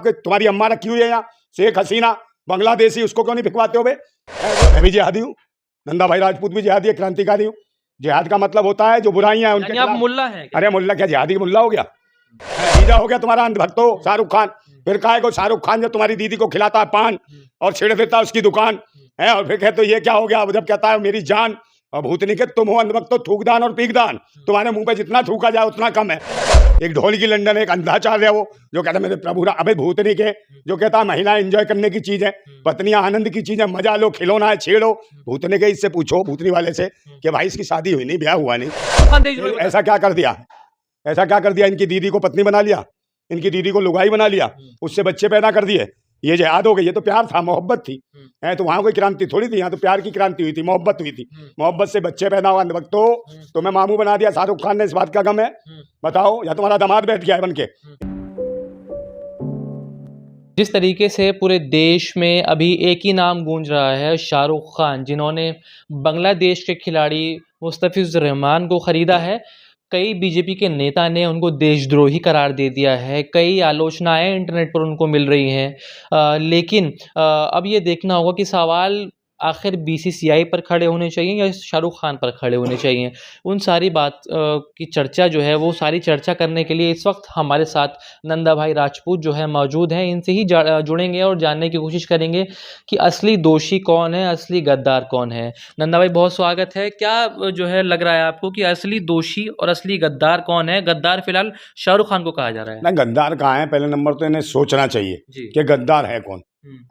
आपके तुम्हारी अम्मा रखी हुई है यहाँ, शेख हसीना बांग्लादेशी, उसको क्यों नहीं भिखवाते हो बे? मैं भी जिहादी हूँ, नंदा भाई राजपूत भी जिहादी है, क्रांतिकारी हूँ। जिहाद का मतलब होता है जो बुराइयां हैं उनके आप मुल्ला हैं? अरे मुल्ला क्या, जिहादी मुल्ला हो गया? जीजा हो गया तुम्हारा अंधभक्त हो शाहरुख खान। फिर काहे को शाहरुख खान जब तुम्हारी दीदी को खिलाता है पान और छेड़ देता है उसकी दुकान है, और फिर कहते तो ये क्या हो गया, जब कहता है मेरी जान, और भूतनी के तुम हो अंधभक्त तो थूकदान और पीकदान, तुम्हारे मुंह पे जितना थूका जाए उतना कम है। एक ढोल की लंदन, एक अंधाचार्य वो जो कहता है मेरे प्रभु अबे भूतनी के जो कहता है महिला एंजॉय करने की चीज है, पत्नियां आनंद की चीज है, मजा लो, खिलौना है, छेड़ो। भूतनी के इससे पूछो, भूतनी वाले से कि भाई इसकी शादी हुई नहीं, ब्याह हुआ नहीं, ऐसा क्या कर दिया, ऐसा क्या कर दिया, इनकी दीदी को पत्नी बना लिया, इनकी दीदी को लुगाई बना लिया, उससे बच्चे पैदा कर दिए, ये जिहाद हो गई। ये तो प्यार था, मोहब्बत थी, है तो वहां कोई क्रांति थोड़ी थी, यहाँ तो प्यार की क्रांति हुई थी, मोहब्बत हुई थी, मोहब्बत से बच्चे पैदा हुआ। तो मैं मामू बना दिया शाहरुख खान ने, इस बात का गम है? बताओ, या तुम्हारा दामाद बैठ गया है बनके? जिस तरीके से पूरे देश में अभी एक ही नाम गूंज रहा है, शाहरुख खान, जिन्होंने बांग्लादेश के खिलाड़ी मुस्तफिजुर रहमान को ख़रीदा है, कई बीजेपी के नेता ने उनको देशद्रोही करार दे दिया है, कई आलोचनाएं इंटरनेट पर उनको मिल रही हैं। लेकिन अब ये देखना होगा कि सवाल आखिर बीसीसीआई पर खड़े होने चाहिए या शाहरुख खान पर खड़े होने चाहिए। उन सारी बात की चर्चा जो है, वो सारी चर्चा करने के लिए इस वक्त हमारे साथ नंदा भाई राजपूत जो है मौजूद हैं। इनसे ही जुड़ेंगे और जानने की कोशिश करेंगे कि असली दोषी कौन है, असली गद्दार कौन है। नंदा भाई बहुत स्वागत है। क्या जो है लग रहा है आपको कि असली दोषी और असली गद्दार कौन है? गद्दार फिलहाल शाहरुख खान को कहा जा रहा है। ना, गद्दार कहाँ है? पहले नंबर तो इन्हें सोचना चाहिए कि गद्दार है कौन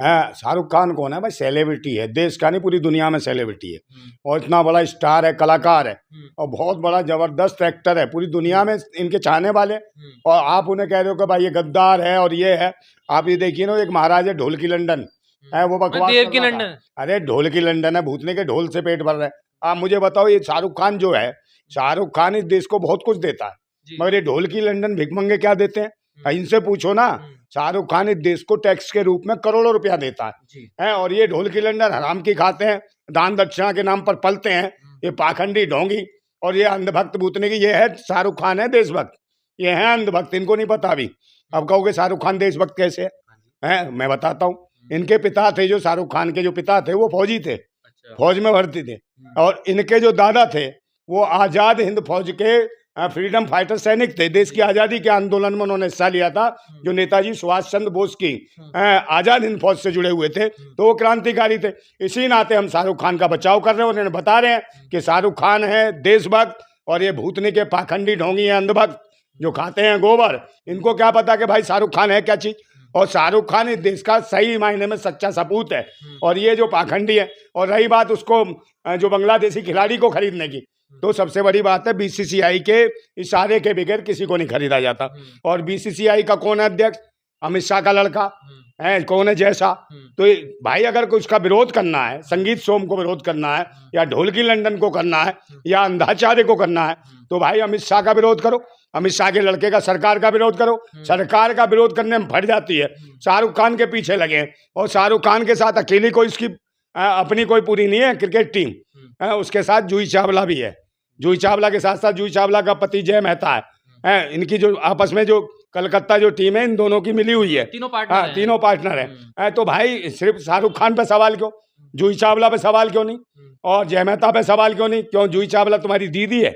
है। शाहरुख खान कौन है भाई? सेलिब्रिटी है, देश का नहीं पूरी दुनिया में सेलिब्रिटी है, और इतना बड़ा स्टार है, कलाकार है, और बहुत बड़ा जबरदस्त एक्टर है, पूरी दुनिया में इनके चाहने वाले। और आप उन्हें कह रहे हो कि भाई ये गद्दार है और ये है। आप ये देखिए ना, एक महाराज है ढोल की लंदन है, वो बकवास देव की लंदन। अरे ढोल की लंदन है, भूतने के ढोल से पेट भर रहा है। आप मुझे बताओ, ये शाहरुख खान जो है, शाहरुख खान इस देश को बहुत कुछ देता है, मगर ये ढोल की लंदन भिखमंगे क्या देते हैं? इनसे पूछो ना। शाहरुख खान इस देश को टैक्स के रूप में करोड़ों रुपया देता है, और ये ढोल की लंदन हराम की खाते हैं, दान दक्षिणा के नाम पर पलते हैं, ये पाखंडी ढोंगी और ये अंधभक्त भूतने की। ये है शाहरुख खान है देशभक्त, ये है अंधभक्त, इनको नहीं पता अभी। अब कहोगे शाहरुख खान देशभक्त कैसे है? मैं बताता हूँ। इनके पिता थे, जो शाहरुख खान के जो पिता थे वो फौजी थे, फौज में भर्ती थे, और इनके जो दादा थे वो आजाद हिंद फौज के फ्रीडम फाइटर सैनिक थे। देश की आज़ादी के आंदोलन में उन्होंने हिस्सा लिया था, जो नेताजी सुभाष चंद्र बोस की आज़ाद हिंद फौज से जुड़े हुए थे, तो वो क्रांतिकारी थे। इसी नाते हम शाहरुख खान का बचाव कर रहे हैं, उन्होंने बता रहे हैं कि शाहरुख खान है देशभक्त, और ये भूतनी के पाखंडी ढोंगी हैं अंधभक्त जो खाते हैं गोबर। इनको क्या पता कि भाई शाहरुख खान है क्या चीज़? और शाहरुख खान इस देश का सही मायने में सच्चा सपूत है, और ये जो पाखंडी है। और रही बात उसको जो बांग्लादेशी खिलाड़ी को खरीदने की, तो सबसे बड़ी बात है बीसीसीआई के इशारे के बगैर किसी को नहीं खरीदा जाता। और बीसीसीआई का कौन है अध्यक्ष? अमित शाह का लड़का है। कौन है जैसा? तो भाई अगर कुछ का विरोध करना है, संगीत सोम को विरोध करना है, या ढोल की लंदन को करना है, या अंधाचार्य को करना है, तो भाई अमित शाह का विरोध करो, अमित शाह के लड़के का सरकार का विरोध करो। सरकार का विरोध करने में फट जाती है, शाहरुख खान के पीछे लगे हैं, और शाहरुख खान के साथ अकेली कोई इसकी अपनी कोई पूरी नहीं है क्रिकेट टीम, उसके साथ जूही चावला भी है। जूही चावला के साथ साथ जूही चावला का पति जय मेहता है। इनकी जो आपस में जो कलकत्ता जो टीम है, इन दोनों की मिली हुई है, तीनों पार्टनर है। तो भाई सिर्फ शाहरुख खान पे सवाल क्यों? जूही चावला पे सवाल क्यों नहीं? और जय मेहता पे सवाल क्यों नहीं? क्यों जूही चावला तुम्हारी दीदी है,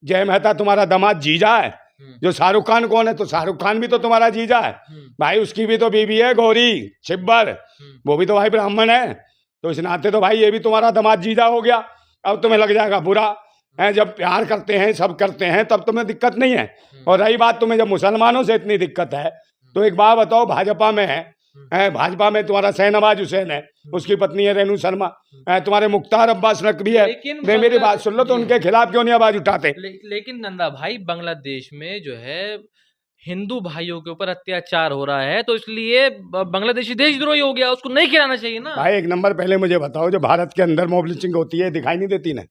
जय मेहता तुम्हारा दामाद जीजा है। जो शाहरुख खान कौन है? तो शाहरुख खान भी तो तुम्हारा जीजा है भाई, उसकी भी तो बीवी है गौरी छिब्बर, वो भी तो भाई ब्राह्मण है। तो इस नाते तो भाई ये भी तुम्हारा दामाद जीजा हो गया। अब तुम्हें लग जाएगा बुरा है, जब प्यार करते हैं, सब करते हैं, तब तुम्हें दिक्कत नहीं है। और रही बात तुम्हें जब मुसलमानों से इतनी दिक्कत है, तो एक बात बताओ, भाजपा में है, भाजपा में तुम्हारा शहनवाज हुसैन है, उसकी पत्नी है रेणु शर्मा, तुम्हारे मुख्तार अब्बास नकवी है। मेरी बात सुन लो, तो उनके खिलाफ क्यों नहीं आवाज उठाते? लेकिन नंदा भाई, बांग्लादेश में जो है हिंदू भाइयों के ऊपर अत्याचार हो रहा है, तो इसलिए बांग्लादेशी देशद्रोही हो गया, उसको नहीं खिलाना चाहिए ना भाई। एक नंबर पहले मुझे बताओ, जो भारत के अंदर मॉब लिंचिंग होती है दिखाई नहीं देती ना?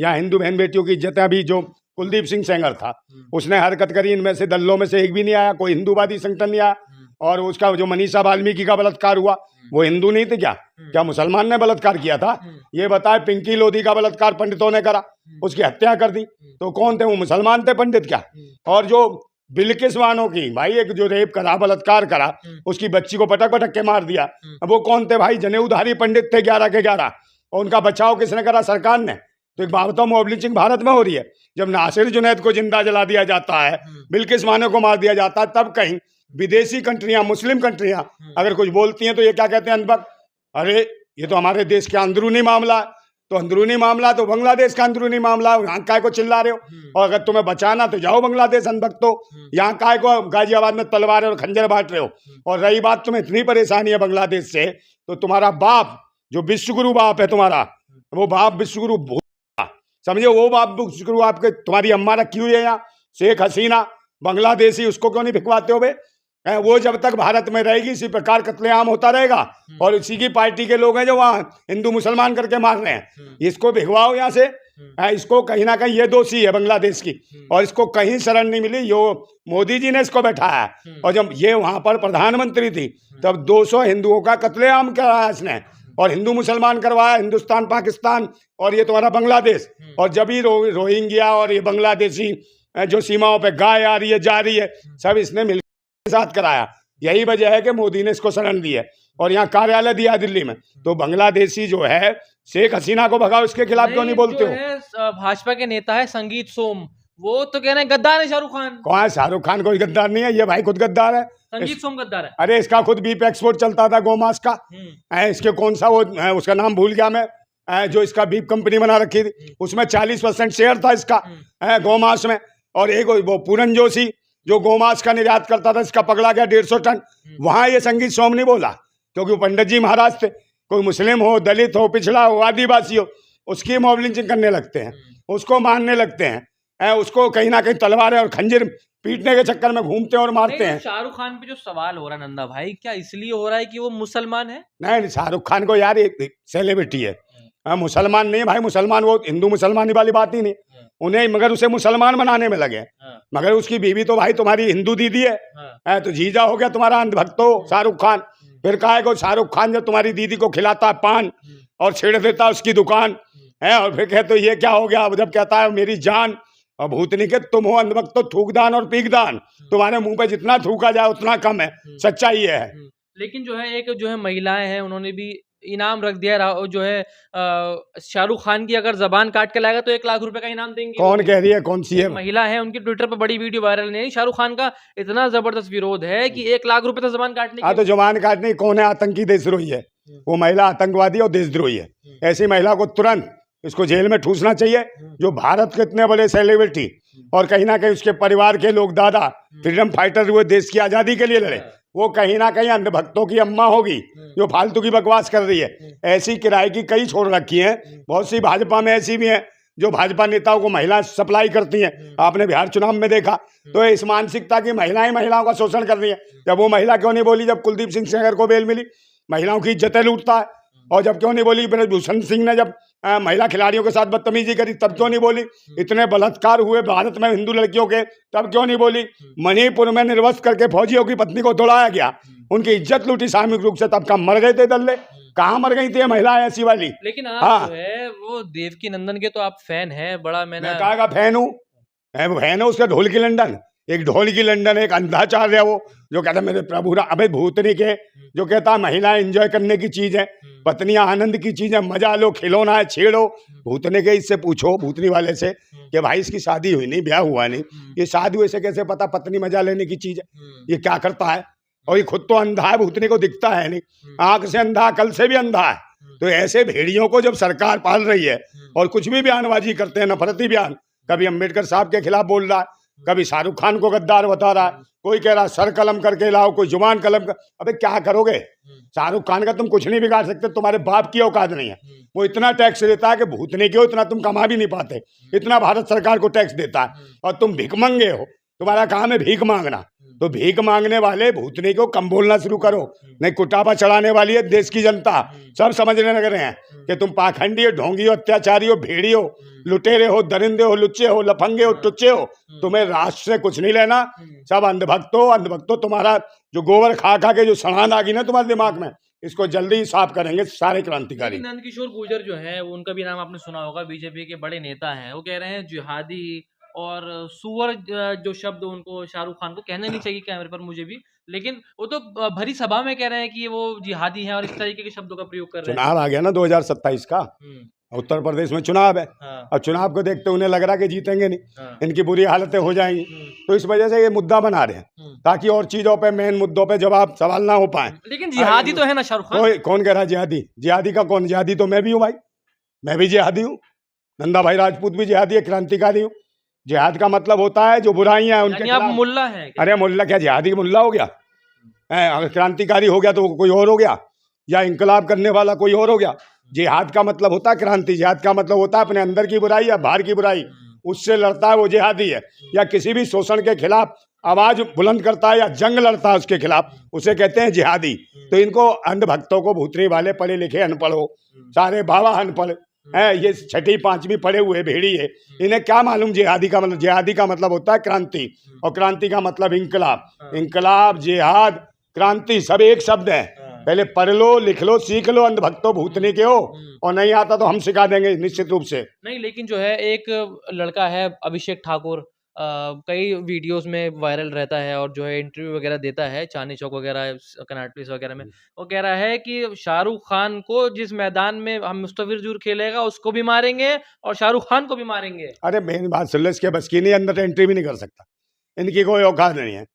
यहाँ हिंदू बहन बेटियों की इज्जत है। अभी जो कुलदीप सिंह सेंगर था, उसने हरकत करी, इनमें से दल्लों में से एक भी नहीं आया, कोई हिंदूवादी संगठन नहीं आया। और उसका जो मनीषा वाल्मीकि का बलात्कार हुआ, वो हिंदू नहीं थे क्या? क्या मुसलमान ने बलात्कार किया था? ये बताए, पिंकी लोधी का बलात्कार पंडितों ने करा, उसकी हत्या कर दी, तो कौन थे वो? मुसलमान थे पंडित क्या? और जो बिल्किस बानो की, भाई एक जो रेप करा, बलात्कार करा, उसकी बच्ची को पटक पटक के मार दिया। अब वो कौन थे भाई? जनेऊधारी पंडित थे 11 के 11, और उनका बचाव किसने करा? सरकार ने। तो एक बात बताओ, मॉब लिंचिंग भारत में हो रही है। जब नासिर जुनैद को जिंदा जला दिया जाता है, बिल्किस बानो को मार दिया जाता है, तब कहीं विदेशी कंट्रियां, मुस्लिम कंट्रियां अगर कुछ बोलती हैं तो ये क्या कहते हैं? अंधभक्त। अरे ये तो हमारे देश का अंदरूनी मामला है। तो अंदरूनी मामला तो बांग्लादेश का अंदरूनी मामला है, यहाँ काय को चिल्ला रहे हो? और अगर तुम्हें बचाना तो जाओ बांग्लादेश, अनभक्तो। यहाँ काय को गाजियाबाद में तलवार और खंजर बांट रहे हो? और रही बात तुम्हें इतनी परेशानी है बांग्लादेश से, तो तुम्हारा बाप जो विश्वगुरु बाप है तुम्हारा, वो बाप विश्वगुरु समझे, वो बाप विश्वगुरु आपके, तुम्हारी अम्मा रखी हुई है यहाँ शेख हसीना बांग्लादेशी, उसको क्यों नहीं भिखवाते हो बे? वो जब तक भारत में रहेगी इसी प्रकार कत्लेआम होता रहेगा। और इसी की पार्टी के लोग हैं जो वहाँ हिंदू मुसलमान करके मार रहे हैं। इसको भिखवाओ यहाँ से। इसको कहीं ना कहीं ये दोषी है बांग्लादेश की, और इसको कहीं शरण नहीं मिली। यो मोदी जी ने इसको बैठाया, और जब ये वहाँ पर प्रधानमंत्री थी तब 200 हिंदुओं का कत्लेआम कराया इसने, और हिंदू मुसलमान करवाया, हिंदुस्तान पाकिस्तान और ये तुम्हारा बांग्लादेश। और जब ही रोहिंग्या और ये बांग्लादेशी जो सीमाओं पे गाय आ रही है, जा रही है, सब इसने मिल साथ कराया। यही वजह है कि मोदी ने इसको शरण दी है और यहाँ कार्यालय दिया दिल्ली में। तो बांग्लादेशी जो है शेख हसीना को भगाओ, इसके खिलाफ क्यों नहीं बोलते हो? भाजपा के नेता है संगीत सोम, वो तो कह रहे हैं गद्दार है शाहरुख खान। कौन है? शाहरुख खान कोई गद्दार नहीं है, ये भाई खुद गद्दार है। संगीत सोम गद्दार है। अरे इसका खुद बीप एक्सपोर्ट चलता था गोमांस का। इसके कौन सा वो उसका नाम भूल गया मैं, जो इसका बीप कंपनी बना रखी थी, उसमें 40% शेयर था इसका गोमांस में। और एक वो पूरन जोशी जो गोमांस का निर्यात करता था, इसका पकड़ा गया 150 टन। वहां ये संगीत सोम नहीं बोला, क्योंकि वो पंडित जी महाराज थे। कोई मुस्लिम हो, दलित हो, पिछड़ा हो, आदिवासी हो, उसकी मॉब लिंचिंग करने लगते हैं, उसको मारने लगते हैं, उसको कहीं ना कहीं तलवारें और खंजर पीटने के चक्कर में घूमते हैं और मारते हैं। शाहरुख खान पे जो सवाल हो रहा है नंदा भाई, क्या इसलिए हो रहा है कि वो मुसलमान है? नहीं, शाहरुख खान को यार एक सेलिब्रिटी है, मुसलमान नहीं भाई। मुसलमान वो हिंदू मुसलमानी वाली बात ही नहीं उन्हें, मगर उसे मुसलमान बनाने में लगे। मगर उसकी बीवी तो भाई तुम्हारी हिंदू दीदी है, तो जीजा हो गया तुम्हारा अंधभक्तो शाहरुख खान। फिर कहा है को शाहरुख खान जब तुम्हारी दीदी को खिलाता है पान और छेड़ देता है उसकी दुकान है, और फिर कहते ये क्या हो गया? जब कहता है मेरी जान, और भूतनी के तुम हो अंधभक्तो, थूकदान और पीकदान, तुम्हारे मुंह पे जितना थूका जाए उतना कम है, सच्चाई है। लेकिन जो है एक जो है महिलाएं हैं, उन्होंने भी इनाम रख दिया जो है शाहरुख खान की अगर जबान काट के लाएगा तो 1 लाख रुपए का इनाम देंगे। कौन कह रही है? कौन सी है? महिला है, उनकी ट्विटर पर बड़ी वीडियो वायरल नहीं। शाहरुख खान का इतना जबरदस्त विरोध है कि 1 लाख रुपए तो जबान काटने। हाँ, तो जबान काटने कौन है? आतंकी देशद्रोही है वो महिला, आतंकवादी और देशद्रोही है। ऐसी महिला को तुरंत इसको जेल में ठूसना चाहिए। जो भारत के इतने बड़े सेलिब्रिटी और कहीं ना कहीं उसके परिवार के लोग, दादा फ्रीडम फाइटर हुए, देश की आजादी के लिए लड़े, वो कहीं ना कहीं अंधभक्तों की अम्मा होगी जो फालतू की बकवास कर रही है। ऐसी किराए की कई छोड़ रखी हैं, बहुत सी भाजपा में ऐसी भी हैं जो भाजपा नेताओं को महिलाएं सप्लाई करती हैं। आपने बिहार चुनाव में देखा। तो इस मानसिकता की महिलाएं महिलाओं का शोषण कर रही है। जब वो महिला क्यों नहीं बोली जब कुलदीप सिंह सेंगर को बेल मिली? महिलाओं की इज्जतें लूटता है। और जब क्यों नहीं बोली ब्रजभूषण सिंह ने जब महिला खिलाड़ियों के साथ बदतमीजी करी, तब क्यों नहीं बोली? इतने बलात्कार हुए भारत में हिंदू लड़कियों के, तब क्यों नहीं बोली? मणिपुर में निर्वस्त्र करके फौजियों की पत्नी को दौड़ाया गया, उनकी इज्जत लूटी सामूहिक रूप से, तब का मर गए थे दल्ले। कहाँ मर गई थी महिलाएं ऐसी वाली? लेकिन आप जो है वो देवकी नंदन के तो आप फैन हैं बड़ा। मैं कहा का फैन हूँ, फैन है उसका ढोल की लंदन। एक ढोल की लंदन, एक अंधाचार्य है वो जो कहता है मेरे प्रभु अबे भूतनी के, जो कहता है महिलाएं एंजॉय करने की चीज है, पत्नियां आनंद की चीज है, मजा लो, खिलौना है, छेड़ो। भूतने के इससे पूछो, भूतनी वाले से, कि भाई इसकी शादी हुई नहीं, ब्याह हुआ नहीं, ये शादी हुए से कैसे पता पत्नी मजा लेने की चीज है? ये क्या करता है? और ये खुद तो अंधा है, भूतनी को दिखता है नहीं, आंख से अंधा, कल से भी अंधा है। तो ऐसे भेड़ियों को जब सरकार पाल रही है और कुछ भी बयानबाजी करते हैं, नफरती बयान, कभी अम्बेडकर साहब के खिलाफ बोल रहा है, कभी शाहरुख खान को गद्दार बता रहा है, कोई कह रहा है सर कलम करके लाओ, कोई जुबान कलम कर। अबे क्या करोगे? शाहरुख खान का तुम कुछ नहीं बिगाड़ सकते, तुम्हारे बाप की औकात नहीं है। वो इतना टैक्स देता है कि भूतने के हो, इतना तुम कमा भी नहीं पाते, इतना भारत सरकार को टैक्स देता है, और तुम भिखमंगे हो, तुम्हारा काम है भीख मांगना। तो भीख मांगने वाले भूतने को कम बोलना शुरू करो, नहीं कुटापा चढ़ाने वाली है देश की जनता। सब समझने लग रहे हैं कि तुम पाखंडी हो, ढोंगी हो, अत्याचारी हो, भेड़ी हो, लुटेरे हो, दरिंदे हो, लुच्चे हो, लफंगे हो, टुच्चे हो, तुम्हें राष्ट्र से कुछ नहीं लेना। सब अंधभक्तो, अंधभक्तो तुम्हारा जो गोबर खा खा के जो सड़ान आ गई ना तुम्हारे दिमाग में, इसको जल्दी ही साफ करेंगे सारे क्रांतिकारी। नंदकिशोर गुर्जर जो है, उनका भी नाम आपने सुना होगा, बीजेपी के बड़े नेता हैं। वो कह रहे हैं जिहादी और सुअर जो शब्द उनको शाहरुख खान को कहना नहीं चाहिए कैमरे पर मुझे भी, लेकिन वो तो भरी सभा में कह रहे हैं कि ये वो जिहादी हैं और इस तरीके के शब्दों का प्रयोग कर रहे हैं। चुनाव आ गया ना 2027 का, उत्तर प्रदेश में चुनाव है। हाँ। और चुनाव को देखते उन्हें लग रहा है कि जीतेंगे नहीं, हाँ। इनकी बुरी हालतें हो जाएंगी, तो इस वजह से ये मुद्दा बना रहे हैं ताकि और चीजों पे, मेन मुद्दों पे जवाब सवाल ना हो पाए। लेकिन जिहादी तो है ना शाहरुख खान। कौन कह रहा है जिहादी? जिहादी का कौन? जिहादी तो मैं भी हूँ भाई, मैं भी जिहादी हूँ। नंदा भाई राजपूत भी जिहादी है, क्रांतिकारी हूँ। जिहाद का मतलब होता है जो बुराइयां हैं उनके आप मुल्ला हैं क्या? अरे मुल्ला क्या, जिहादी मुल्ला हो गया? अगर क्रांतिकारी हो गया तो कोई और हो गया, या इंकलाब करने वाला कोई और हो गया? जिहाद का मतलब होता है क्रांति, जिहाद का मतलब होता है अपने अंदर की बुराई या बाहर की बुराई, उससे लड़ता है वो जिहादी है। या किसी भी शोषण के खिलाफ आवाज बुलंद करता है या जंग लड़ता है उसके खिलाफ, उसे कहते हैं जिहादी। तो इनको अंधभक्तों को, भूतरी वाले, पढ़े लिखे अनपढ़ हो, सारे बाबा अनपढ़ है, ये छठी पांचवी पढ़े हुए भेड़ी है, इन्हें क्या मालूम जिहादी का मतलब? जिहादी का मतलब होता है क्रांति, और क्रांति का मतलब इंकलाब। इंकलाब, जिहाद, क्रांति सब एक शब्द है। पहले पढ़ लो, लिख लो, सीख लो, अंधभक्तों भूतनी के हो, और नहीं आता तो हम सिखा देंगे निश्चित रूप से। नहीं, लेकिन जो है एक लड़का है अभिषेक ठाकुर, कई वीडियोस में वायरल रहता है और जो है इंटरव्यू वगैरह देता है चांदनी चौक वगैरह, कनॉट प्लेस वगैरह में। वो कह रहा है कि शाहरुख खान को जिस मैदान में हम मुस्तफिजुर खेलेगा उसको भी मारेंगे और शाहरुख खान को भी मारेंगे। अरे मेरी बात सुन लो, इसके बस की नहीं, अंदर एंट्री भी नहीं कर सकता, इनकी कोई औकात नहीं है।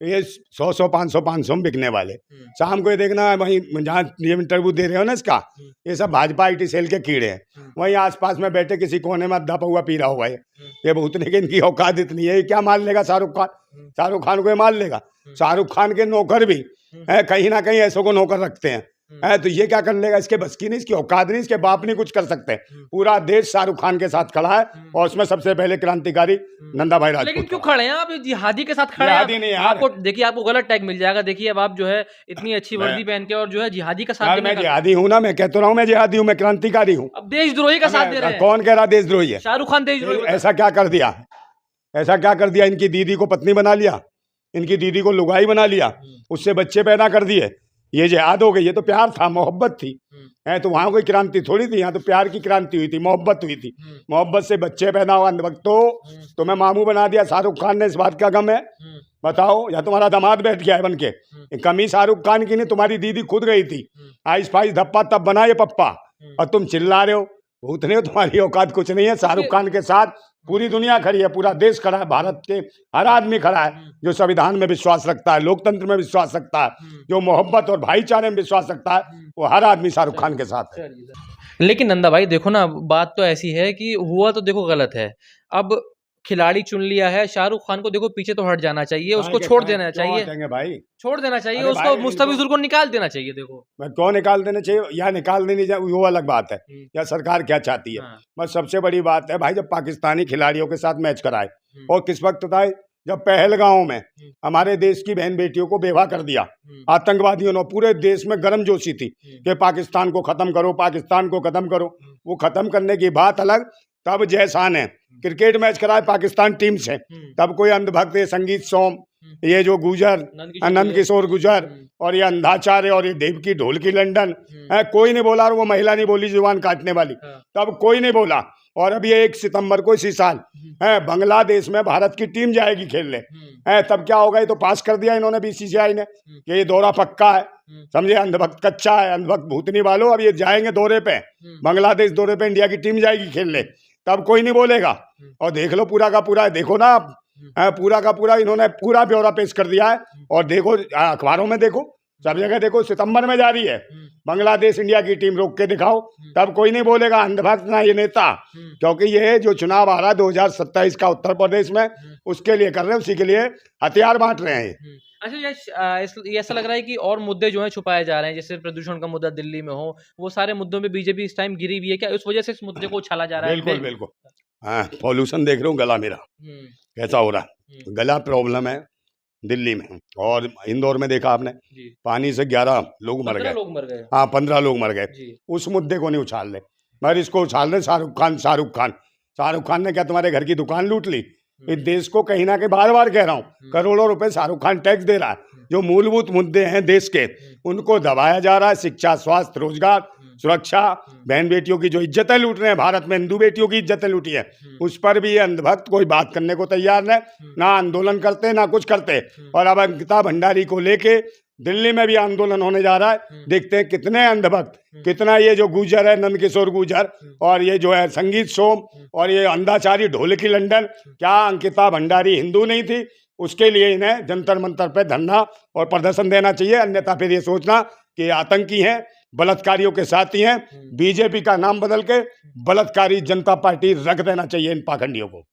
ये 100 500 में बिकने वाले, शाम को ये देखना वहीं जहाँ ये इंटरव्यू दे रहे हो ना इसका, ये सब भाजपा IT सेल के कीड़े हैं, वहीं आसपास में बैठे किसी कोने में अद्धा पौआ पी रहा हुआ है। ये भूतने की इनकी औकात इतनी है, ये क्या मान लेगा शाहरुख खान? शाहरुख खान को ये मान लेगा? शाहरुख खान के नौकर भी है, कहीं ना कहीं ऐसों को नौकर रखते हैं, है, तो ये क्या कर लेगा? इसके बस की नहीं, इसकी औकात नहीं, इसके बाप नहीं कुछ कर सकते। पूरा देश शाहरुख खान के साथ खड़ा है, और उसमें सबसे पहले क्रांतिकारी नंदा भाई राजपूत। लेकिन क्यों खड़े हैं आप जिहादी के साथ खड़े हैं? जिहादी नहीं यार, आपको देखिए, आपको गलत टैग मिल जाएगा। देखिए अब आप जो है इतनी अच्छी वर्दी पहन के और जो है जिहादी का साथ, मैं जिहादी हूँ ना, मैं कहता रहा हूँ मैं जिहादी हूँ, मैं क्रांतिकारी हूँ। अब देशद्रोही का साथ दे रहे हैं। कौन कह रहा देशद्रोही है? शाहरुख खान देशद्रोही। ऐसा क्या कर दिया? ऐसा क्या कर दिया? इनकी दीदी को पत्नी बना लिया, इनकी दीदी को लुगाई बना लिया, उससे बच्चे पैदा कर दिए, ये जिहाद हो गई। ये तो प्यार था, मोहब्बत थी, है, तो वहां कोई क्रांति थोड़ी थी, यहाँ तो प्यार की क्रांति हुई थी, मोहब्बत हुई थी। मोहब्बत से बच्चे पैदा हुआ। अंधभक्तों, तुम्हें मामू बना दिया शाहरुख खान ने, इस बात का गम है? बताओ, या तुम्हारा दामाद बैठ गया है बन के? कमी शाहरुख खान की नहीं, तुम्हारी दीदी खुद गई थी, आइस फाइस धप्पा तब बना ये पप्पा, और तुम चिल्ला रहे हो, भूतने हो, तुम्हारी औकात कुछ नहीं है। शाहरुख खान के साथ पूरी दुनिया खड़ी है, पूरा देश खड़ा है, भारत के हर आदमी खड़ा है जो संविधान में विश्वास रखता है, लोकतंत्र में विश्वास रखता है, जो मोहब्बत और भाईचारे में विश्वास रखता है, वो हर आदमी शाहरुख खान के साथ है। लेकिन नंदा भाई देखो ना, बात तो ऐसी है कि हुआ तो देखो गलत है, अब खिलाड़ी चुन लिया है, शाहरुख खान को देखो पीछे तो हट जाना चाहिए, उसको छोड़ देना चाहिए भाई, छोड़ देना चाहिए उसको, मुस्तफिजुर को निकाल देना चाहिए। देखो मैं क्यों निकाल देना चाहिए या निकाल देनी चाहिए, वो अलग बात है, या सरकार क्या चाहती है। बस सबसे बड़ी बात है भाई, जब पाकिस्तानी खिलाड़ियों के साथ मैच कराए, और किस वक्त था, जब पहलगांव में हमारे देश की बहन बेटियों को बेवा कर दिया आतंकवादियों ने, पूरे देश में गर्मजोशी थी कि पाकिस्तान को खत्म करो, पाकिस्तान को खत्म करो। वो खत्म करने की बात अलग, तब जयसान है क्रिकेट मैच कराए पाकिस्तान टीम से, तब कोई अंधभक्त, ये संगीत सोम, ये जो गुजर, नंद किशोर गुजर, और ये अंधाचार्य, और ये देवकी ढोल की लंदन, कोई नहीं बोला, और वो महिला नहीं बोली जुबान काटने वाली, तब कोई नहीं बोला। और अब ये 1 सितंबर को इसी साल है बांग्लादेश में भारत की टीम जाएगी खेलने, है, तब क्या होगा? ये तो पास कर दिया इन्होंने BCCI ने कि ये दौरा पक्का है, समझे? अंधभक्त कच्चा है, अंधभक्त भूतनी वालों, अब ये जाएंगे दौरे पे, बांग्लादेश दौरे पे इंडिया की टीम जाएगी खेलने, तब कोई नहीं बोलेगा। और देख लो पूरा का पूरा, देखो ना आप, पूरा का पूरा इन्होंने पूरा ब्यौरा पेश कर दिया है, और देखो अखबारों में, देखो सब जगह, देखो सितंबर में जारी है, बांग्लादेश इंडिया की टीम रोक के दिखाओ, तब कोई नहीं बोलेगा अंधभक्त ना ये नेता, क्योंकि ये जो चुनाव आ रहा है 2027 का उत्तर प्रदेश में, उसके लिए कर रहे हैं, उसी के लिए हथियार बांट रहे हैं। अच्छा, ये ऐसा लग रहा है कि और मुद्दे जो हैं छुपाए जा रहे हैं, जैसे प्रदूषण का मुद्दा दिल्ली में हो, वो सारे मुद्दों में बीजेपी इस टाइम गिरी हुई है क्या? उस वजह से इस मुद्दे को उछाला जा रहा है? बिल्कुल बिल्कुल, हाँ, पॉल्यूशन देख रहे हो, गला मेरा कैसा हो रहा है, गला प्रॉब्लम है दिल्ली में। और इंदौर में देखा आपने, पानी से 11 लोग मर गए, हाँ 15 लोग मर गए। उस मुद्दे को नहीं उछाल रहे, मगर इसको उछाल रहे शाहरुख खान ने क्या तुम्हारे घर की दुकान लूट ली? इस देश को कहीं ना कहीं, बार बार कह रहा हूँ, करोड़ों रुपए शाहरुख खान टैक्स दे रहा है, जो मूलभूत मुद्दे हैं देश के, उनको दबाया जा रहा है, शिक्षा, स्वास्थ्य, रोजगार, सुरक्षा, बहन बेटियों की जो इज्जतें लूट रहे हैं भारत में, हिंदू बेटियों की इज्जतें लूटी है, उस पर भी ये अंधभक्त कोई बात करने को तैयार नहीं, ना आंदोलन करते ना कुछ करते। और अब अंकिता भंडारी को लेके दिल्ली में भी आंदोलन होने जा रहा है। देखते हैं कितने अंधभक्त, कितना ये जो गुर्जर है नंद किशोर गुर्जर, और ये जो है संगीत सोम, और ये अंधाचारी ढोलकी लंदन, क्या अंकिता भंडारी हिंदू नहीं थी? उसके लिए इन्हें जंतर मंतर पे धरना और प्रदर्शन देना चाहिए, अन्यथा फिर ये सोचना कि आतंकी हैं, बलात्कारियों के साथी हैं। बीजेपी का नाम बदल के बलात्कारी जनता पार्टी रख देना चाहिए इन पाखंडियों को।